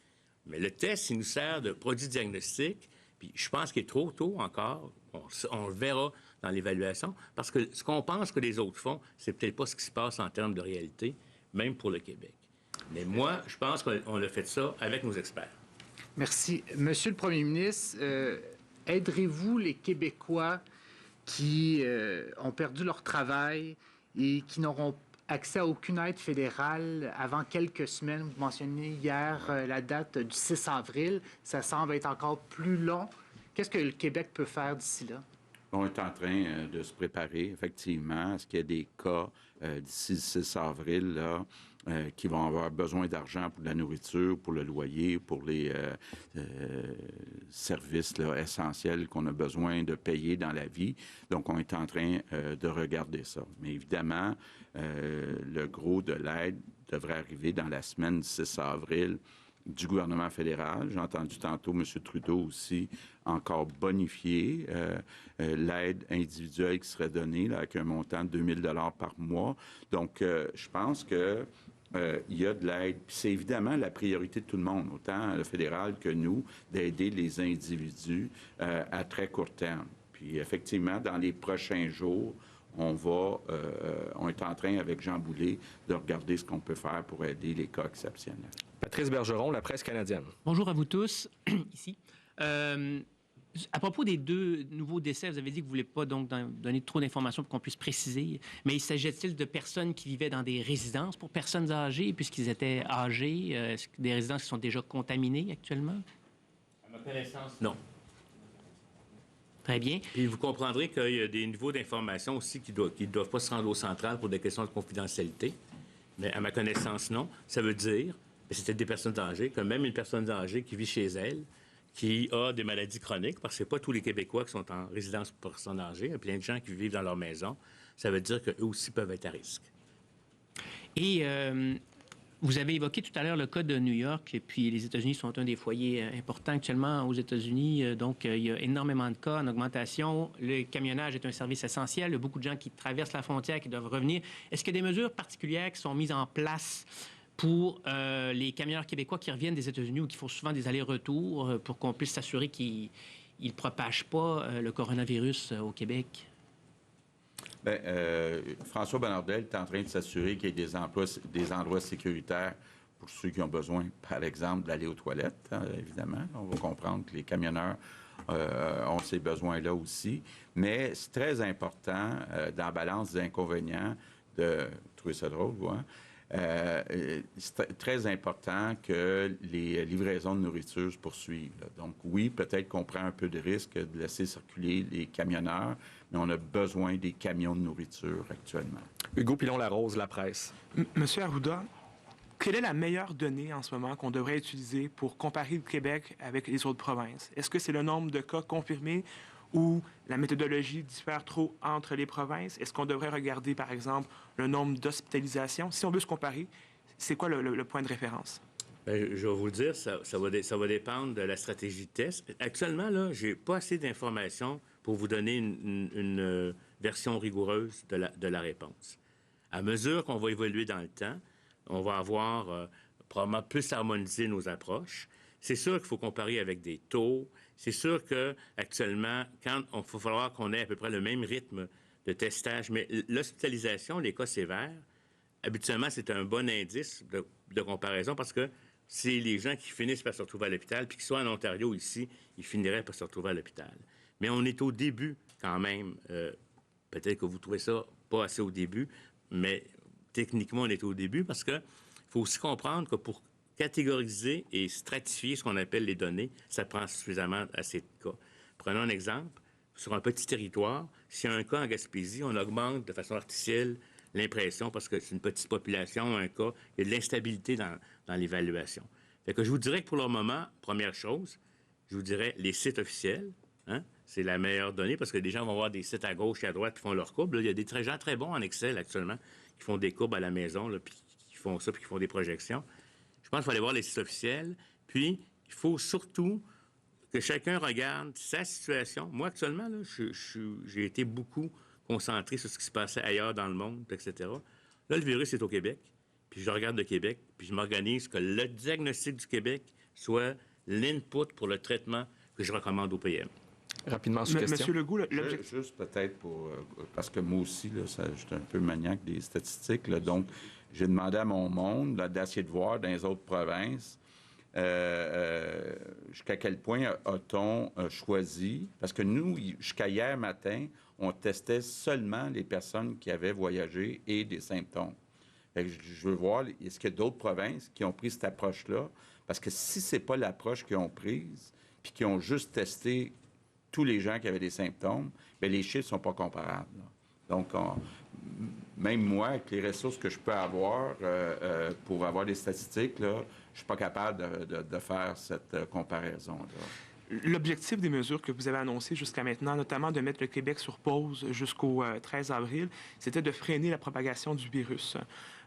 Mais le test, il nous sert de produit diagnostique. Puis je pense qu'il est trop tôt encore. On le verra dans l'évaluation. Parce que ce qu'on pense que les autres font, c'est peut-être pas ce qui se passe en termes de réalité, même pour le Québec. Mais moi, je pense qu'on a fait ça avec nos experts. Merci. Monsieur le Premier ministre, aiderez-vous les Québécois qui ont perdu leur travail et qui n'auront accès à aucune aide fédérale avant quelques semaines? Vous mentionnez hier la date du 6 avril. Ça semble être encore plus long. Qu'est-ce que le Québec peut faire d'ici là? On est en train de se préparer, effectivement, à ce qu'il y ait des cas d'ici le 6 avril là, qui vont avoir besoin d'argent pour la nourriture, pour le loyer, pour les services là, essentiels qu'on a besoin de payer dans la vie. Donc, on est en train de regarder ça. Mais évidemment, le gros de l'aide devrait arriver dans la semaine du 6 avril du gouvernement fédéral. J'ai entendu tantôt M. Trudeau aussi encore bonifier l'aide individuelle qui serait donnée là, avec un montant de 2 000 $ par mois. Donc, je pense que il y a de l'aide. Puis c'est évidemment la priorité de tout le monde, autant le fédéral que nous, d'aider les individus à très court terme. Puis effectivement, dans les prochains jours, on est en train, avec Jean Boulet, de regarder ce qu'on peut faire pour aider les cas exceptionnels. Patrice Bergeron, La Presse canadienne. Bonjour à vous tous, ici. À propos des 2 nouveaux décès, vous avez dit que vous ne voulez pas donc donner trop d'informations pour qu'on puisse préciser, mais il s'agit-il de personnes qui vivaient dans des résidences pour personnes âgées, puisqu'ils étaient âgés, des résidences qui sont déjà contaminées actuellement? À ma connaissance, non. Très bien. Puis vous comprendrez qu'il y a des niveaux d'information aussi qui ne doivent pas se rendre au central pour des questions de confidentialité. Mais à ma connaissance, non. Ça veut dire, que c'était des personnes âgées, que même une personne âgée qui vit chez elle, qui a des maladies chroniques, parce que ce n'est pas tous les Québécois qui sont en résidence pour personnes âgées, il y a plein de gens qui vivent dans leur maison, ça veut dire qu'eux aussi peuvent être à risque. Et vous avez évoqué tout à l'heure le cas de New York, et puis les États-Unis sont un des foyers importants actuellement aux États-Unis, donc il y a énormément de cas en augmentation. Le camionnage est un service essentiel, il y a beaucoup de gens qui traversent la frontière, qui doivent revenir. Est-ce qu'il y a des mesures particulières qui sont mises en place pour les camionneurs québécois qui reviennent des États-Unis ou qui font souvent des allers-retours pour qu'on puisse s'assurer qu'ils ne propagent pas le coronavirus au Québec? Bien, François Bonnardel est en train de s'assurer qu'il y ait des endroits sécuritaires pour ceux qui ont besoin, par exemple, d'aller aux toilettes, évidemment. On va comprendre que les camionneurs ont ces besoins-là aussi. Mais c'est très important, dans la balance des inconvénients, de trouver ça drôle, vous, hein? C'est très important que les livraisons de nourriture se poursuivent. Là. Donc oui, peut-être qu'on prend un peu de risque de laisser circuler les camionneurs, mais on a besoin des camions de nourriture actuellement. Hugo Pilon-Larose, La Presse. Monsieur Arruda, quelle est la meilleure donnée en ce moment qu'on devrait utiliser pour comparer le Québec avec les autres provinces? Est-ce que c'est le nombre de cas confirmés ou la méthodologie diffère trop entre les provinces? Est-ce qu'on devrait regarder, par exemple, le nombre d'hospitalisations? Si on veut se comparer, c'est quoi le point de référence? Bien, je vais vous le dire, ça va dépendre de la stratégie de test. Actuellement, là, j'ai pas assez d'informations pour vous donner une version rigoureuse de la réponse. À mesure qu'on va évoluer dans le temps, on va avoir probablement plus harmonisé nos approches. C'est sûr qu'il faut comparer avec des taux. C'est sûr qu'actuellement, quand il va falloir qu'on ait à peu près le même rythme de testage, mais l'hospitalisation, les cas sévères, habituellement, c'est un bon indice de comparaison parce que c'est les gens qui finissent par se retrouver à l'hôpital, puis qu'ils soient en Ontario ici, ils finiraient par se retrouver à l'hôpital. Mais on est au début quand même. Peut-être que vous trouvez ça pas assez au début, mais techniquement, on est au début parce qu'il faut aussi comprendre que pour catégoriser et stratifier ce qu'on appelle les données, ça prend suffisamment assez de cas. Prenons un exemple. Sur un petit territoire, s'il y a un cas en Gaspésie, on augmente de façon artificielle l'impression parce que c'est une petite population, un cas, il y a de l'instabilité dans l'évaluation. Fait que je vous dirais que pour le moment, première chose, je vous dirais les sites officiels, hein, c'est la meilleure donnée parce que les gens vont voir des sites à gauche et à droite qui font leurs courbes. Là, il y a des gens très bons en Excel actuellement qui font des courbes à la maison, là, puis qui font ça, puis qui font des projections. Je pense qu'il faut aller voir les sites officiels. Puis, il faut surtout que chacun regarde sa situation. Moi, actuellement, là, j'ai été beaucoup concentré sur ce qui se passait ailleurs dans le monde, etc. Là, le virus est au Québec, puis je regarde le Québec, puis je m'organise que le diagnostic du Québec soit l'input pour le traitement que je recommande au PM. Rapidement, sous question. Monsieur Legault, Juste peut-être parce que moi aussi, là, je suis un peu maniaque des statistiques, là, donc j'ai demandé à mon monde d'essayer de voir dans les autres provinces jusqu'à quel point a-t-on choisi, parce que nous, jusqu'à hier matin, on testait seulement les personnes qui avaient voyagé et des symptômes. Fait que je veux voir, est-ce qu'il y a d'autres provinces qui ont pris cette approche-là? Parce que si c'est pas l'approche qu'ils ont prise, puis qu'ils ont juste testé tous les gens qui avaient des symptômes, bien, les chiffres ne sont pas comparables. Là. Donc, même moi, avec les ressources que je peux avoir pour avoir des statistiques, là, je ne suis pas capable de faire cette comparaison-là. L'objectif des mesures que vous avez annoncées jusqu'à maintenant, notamment de mettre le Québec sur pause jusqu'au 13 avril, c'était de freiner la propagation du virus.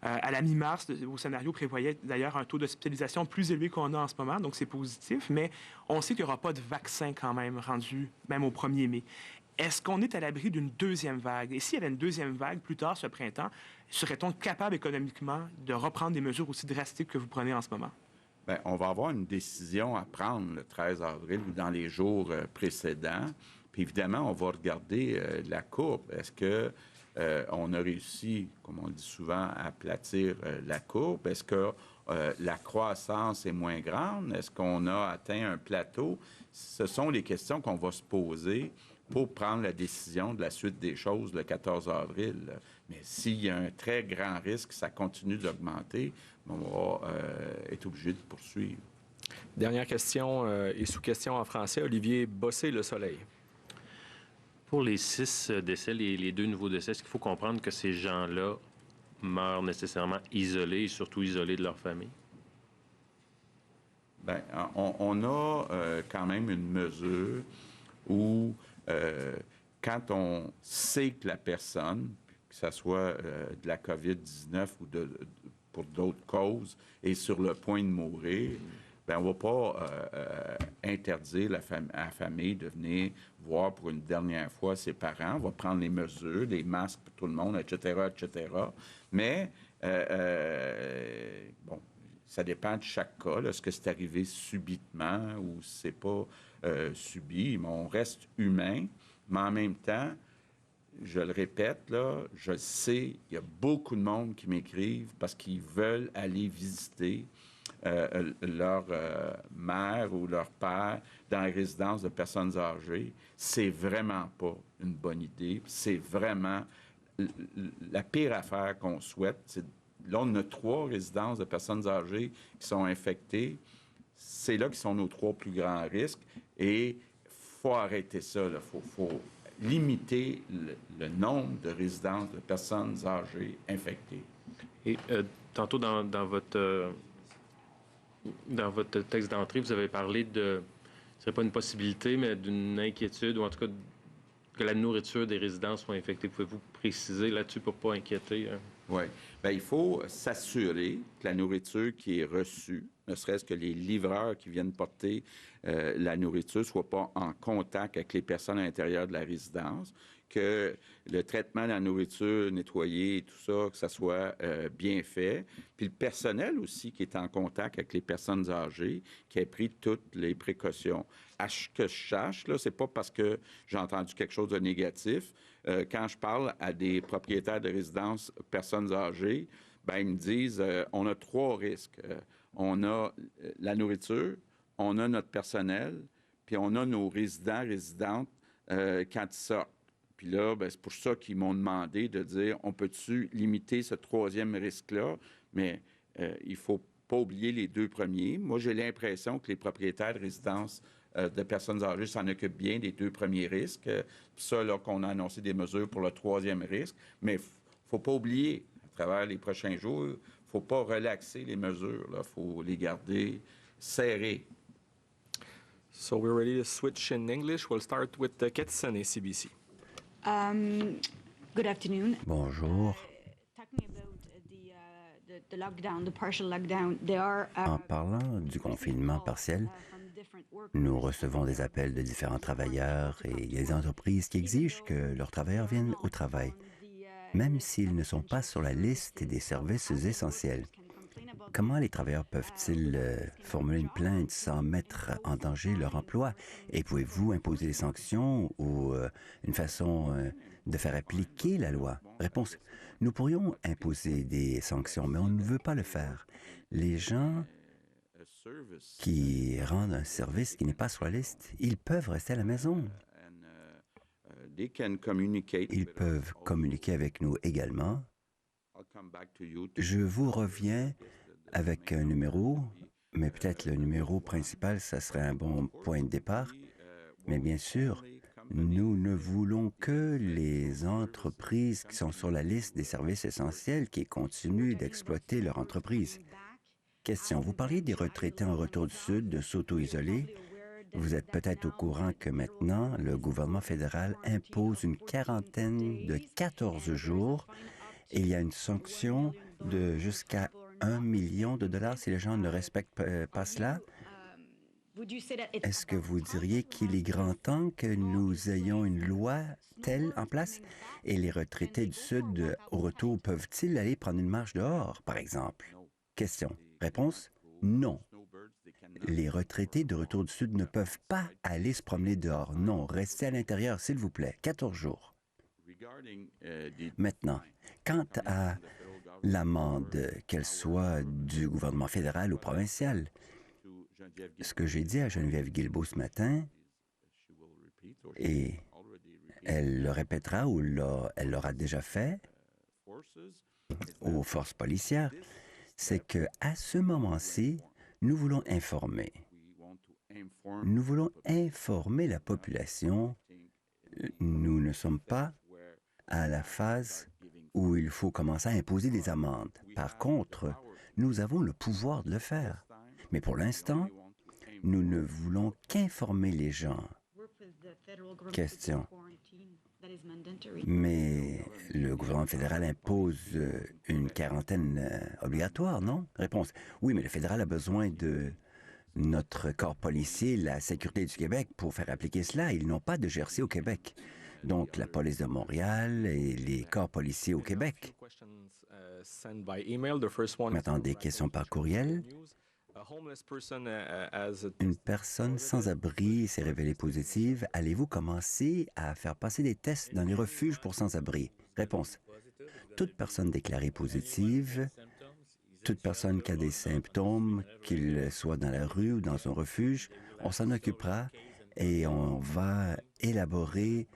À la mi-mars, vos scénarios prévoyaient d'ailleurs un taux d'hospitalisation plus élevé qu'on a en ce moment, donc c'est positif, mais on sait qu'il n'y aura pas de vaccin quand même rendu, même au 1er mai. Est-ce qu'on est à l'abri d'une deuxième vague? Et s'il y avait une deuxième vague plus tard ce printemps, serait-on capable économiquement de reprendre des mesures aussi drastiques que vous prenez en ce moment? Bien, on va avoir une décision à prendre le 13 avril ou dans les jours précédents. Puis évidemment, on va regarder la courbe. Est-ce que on a réussi, comme on dit souvent, à aplatir la courbe? Est-ce que la croissance est moins grande? Est-ce qu'on a atteint un plateau? Ce sont les questions qu'on va se poser pour prendre la décision de la suite des choses le 14 avril. Mais s'il y a un très grand risque, ça continue d'augmenter, on va être obligé de poursuivre. Dernière question et sous-question en français. Olivier Bossé, Le Soleil. Pour les 6 décès, les 2 nouveaux décès, est-ce qu'il faut comprendre que ces gens-là meurent nécessairement isolés et surtout isolés de leur famille? Bien, on a quand même une mesure où quand on sait que la personne, que ce soit de la COVID-19 ou pour d'autres causes, est sur le point de mourir, bien, on ne va pas interdire à la famille de venir voir pour une dernière fois ses parents. On va prendre les mesures, les masques pour tout le monde, etc., etc. Mais, bon, ça dépend de chaque cas. Est-ce que c'est arrivé subitement ou c'est pas subi? Mais on reste humain, mais en même temps, je le répète, là, je sais, il y a beaucoup de monde qui m'écrivent parce qu'ils veulent aller visiter leur mère ou leur père dans la résidence de personnes âgées. C'est vraiment pas une bonne idée. C'est vraiment la pire affaire qu'on souhaite. Là, on a 3 résidences de personnes âgées qui sont infectées. C'est là qui sont nos 3 plus grands risques. Et il faut arrêter ça. Il faut limiter le nombre de résidences de personnes âgées infectées. Et tantôt, dans votre texte d'entrée, vous avez parlé de, ce serait pas une possibilité, mais d'une inquiétude, ou en tout cas que la nourriture des résidents soit infectée. Pouvez-vous préciser là-dessus pour ne pas inquiéter? Oui. Bien, il faut s'assurer que la nourriture qui est reçue, ne serait-ce que les livreurs qui viennent porter la nourriture, ne soient pas en contact avec les personnes à l'intérieur de la résidence, que le traitement de la nourriture nettoyée et tout ça, que ça soit bien fait. Puis le personnel aussi qui est en contact avec les personnes âgées, qui ait pris toutes les précautions. À ce que je sache, là, c'est pas parce que j'ai entendu quelque chose de négatif. Quand je parle à des propriétaires de résidences personnes âgées, ben ils me disent on a 3 risques. On a la nourriture, on a notre personnel, puis on a nos résidentes quand ils sortent. Puis là, ben, c'est pour ça qu'ils m'ont demandé de dire, on peut-tu limiter ce 3e risque-là? Mais il ne faut pas oublier les 2 premiers. Moi, j'ai l'impression que les propriétaires de résidences de personnes âgées s'en occupent bien des 2 premiers risques. Puis ça, là, qu'on a annoncé des mesures pour le 3e risque. Mais il ne faut pas oublier, à travers les prochains jours, il ne faut pas relaxer les mesures. Il faut les garder serrées. So we're ready to switch in English. We'll start with Ketsane, CBC. Good afternoon. Bonjour. Talking about the lockdown, the partial lockdown, there are En parlant du confinement partiel, nous recevons des appels de différents travailleurs et des entreprises qui exigent que leurs travailleurs viennent au travail, même s'ils ne sont pas sur la liste des services essentiels. Comment les travailleurs peuvent-ils formuler une plainte sans mettre en danger leur emploi? Et pouvez-vous imposer des sanctions ou une façon de faire appliquer la loi? Réponse: nous pourrions imposer des sanctions, mais on ne veut pas le faire. Les gens qui rendent un service qui n'est pas sur la liste, ils peuvent rester à la maison. Ils peuvent communiquer avec nous également. Je vous reviens avec un numéro, mais peut-être le numéro principal, ça serait un bon point de départ. Mais bien sûr, nous ne voulons que les entreprises qui sont sur la liste des services essentiels qui continuent d'exploiter leur entreprise. Question. Vous parliez des retraités en retour du Sud de s'auto-isoler. Vous êtes peut-être au courant que maintenant, le gouvernement fédéral impose une quarantaine de 14 jours et il y a une sanction de jusqu'à $1 million si les gens ne respectent pas cela. Est-ce que vous diriez qu'il est grand temps que nous ayons une loi telle en place? Et les retraités du Sud, au retour, peuvent-ils aller prendre une marche dehors, par exemple? Question. Réponse? Non. Les retraités de retour du Sud ne peuvent pas aller se promener dehors. Non, restez à l'intérieur, s'il vous plaît. 14 jours. Maintenant, quant à l'amende, qu'elle soit du gouvernement fédéral ou provincial, ce que j'ai dit à Geneviève Guilbeault ce matin, et elle le répétera ou elle l'aura déjà fait aux forces policières, c'est qu'à ce moment-ci, nous voulons informer. Nous voulons informer la population. Nous ne sommes pas à la phase où il faut commencer à imposer des amendes. Par contre, nous avons le pouvoir de le faire. Mais pour l'instant, nous ne voulons qu'informer les gens. Question. Mais le gouvernement fédéral impose une quarantaine obligatoire, non? Réponse. Oui, mais le fédéral a besoin de notre corps policier, la Sécurité du Québec, pour faire appliquer cela. Ils n'ont pas de GRC au Québec. Donc, la police de Montréal et les corps policiers au Québec. Maintenant, des questions par courriel. Une personne sans abri s'est révélée positive. Allez-vous commencer à faire passer des tests dans les refuges pour sans-abri? Réponse. Toute personne déclarée positive toute personne qui a des symptômes, qu'il soit dans la rue ou dans un refuge, on s'en occupera et on va élaborer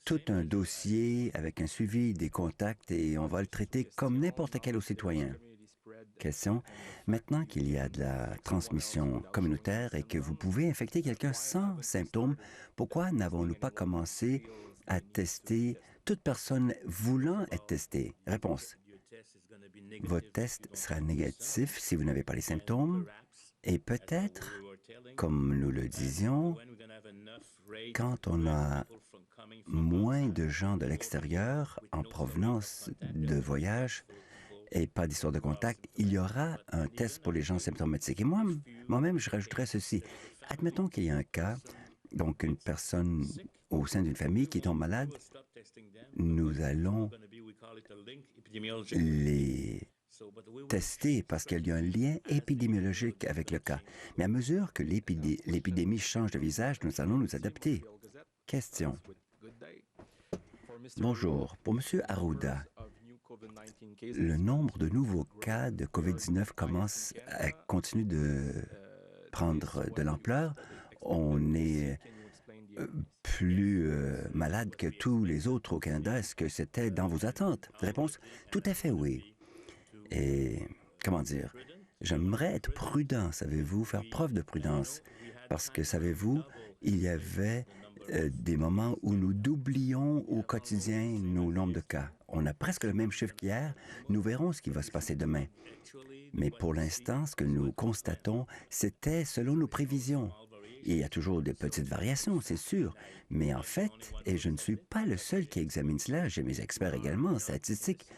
tout un dossier avec un suivi des contacts et on va le traiter comme n'importe quel autre citoyen. Question. Maintenant qu'il y a de la transmission communautaire et que vous pouvez infecter quelqu'un sans symptômes, pourquoi n'avons-nous pas commencé à tester toute personne voulant être testée? Réponse. Votre test sera négatif si vous n'avez pas les symptômes et peut-être, comme nous le disions, quand on a moins de gens de l'extérieur en provenance de voyage et pas d'histoire de contact, il y aura un test pour les gens symptomatiques. Et moi-même, je rajouterais ceci. Admettons qu'il y ait un cas, donc une personne au sein d'une famille qui tombe malade, nous allons les tester parce qu'il y a un lien épidémiologique avec le cas. Mais à mesure que l'épidémie change de visage, nous allons nous adapter. Question. Bonjour. Pour M. Arruda, le nombre de nouveaux cas de COVID-19 continue de prendre de l'ampleur. On est plus malade que tous les autres au Canada. Est-ce que c'était dans vos attentes? Réponse, tout à fait oui. Et, comment dire, j'aimerais être prudent, savez-vous, faire preuve de prudence. Parce que, savez-vous, il y avait des moments où nous doublions au quotidien nos nombres de cas. On a presque le même chiffre qu'hier. Nous verrons ce qui va se passer demain. Mais pour l'instant, ce que nous constatons, c'était selon nos prévisions. Il y a toujours des petites variations, c'est sûr. Mais en fait, et je ne suis pas le seul qui examine cela, j'ai mes experts également en statistique,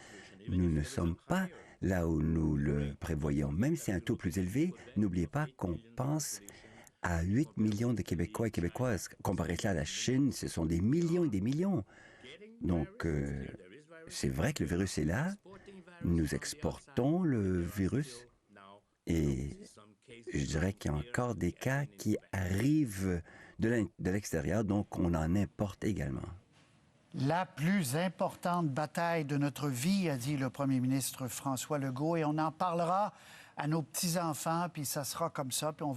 nous ne sommes pas là où nous le prévoyons. Même si un taux plus élevé, n'oubliez pas qu'on pense à 8 millions de Québécois et Québécoises. Comparé cela à la Chine, ce sont des millions et des millions. Donc, c'est vrai que le virus est là. Nous exportons le virus et je dirais qu'il y a encore des cas qui arrivent de l'extérieur, donc on en importe également. La plus importante bataille de notre vie, a dit le premier ministre François Legault, et on en parlera à nos petits-enfants, puis ça sera comme ça, puis on